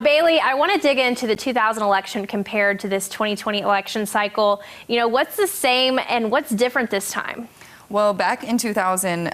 Bailey, I want to dig into the 2000 election compared to this 2020 election cycle. What's the same and what's different this time? Well, back in 2000,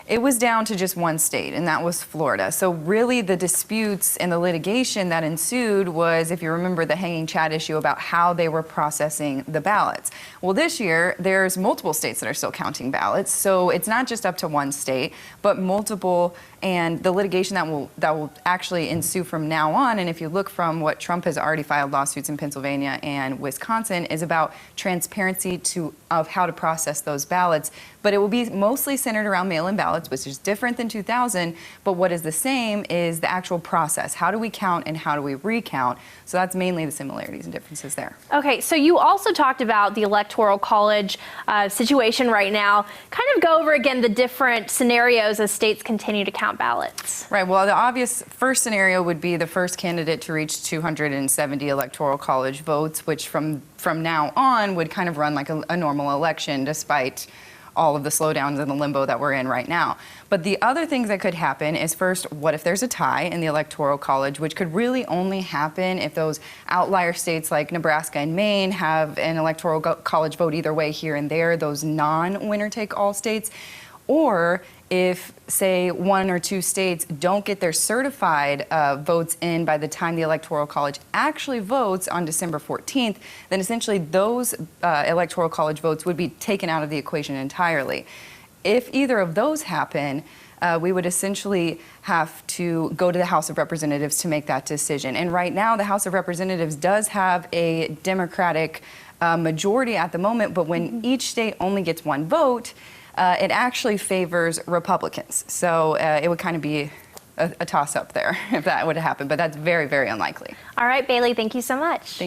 it was down to just one state, and that was Florida. So really the disputes and the litigation that ensued was, if you remember, the hanging chad issue about how they were processing the ballots. Well, this year, there's multiple states that are still counting ballots. So it's not just up to one state, but multiple, and the litigation that will actually ensue from now on, and if you look from what Trump has already filed lawsuits in Pennsylvania and Wisconsin, is about transparency of how to process those ballots. But it will be mostly centered around mail-in ballots, which is different than 2000. But what is the same is the actual process. How do we count and how do we recount? So that's mainly the similarities and differences there. Okay, so you also talked about the Electoral College situation right now. Kind of go over again the different scenarios as states continue to count ballots. Right. Well, the obvious first scenario would be the first candidate to reach 270 Electoral College votes, which from now on would kind of run like a normal election, despite all of the slowdowns and the limbo that we're in right now. But the other things that could happen is, first, what if there's a tie in the Electoral College, which could really only happen if those outlier states like Nebraska and Maine have an Electoral College vote either way here and there, those non-winner-take-all states. Or if, say, one or two states don't get their certified votes in by the time the Electoral College actually votes on December 14th, then essentially those Electoral College votes would be taken out of the equation entirely. If either of those happen, we would essentially have to go to the House of Representatives to make that decision. And right now, the House of Representatives does have a Democratic majority at the moment, but when each state only gets one vote, it actually favors Republicans. So it would kind of be a toss-up there if that would happen, but that's very, very unlikely. All right, Bailey, thank you so much.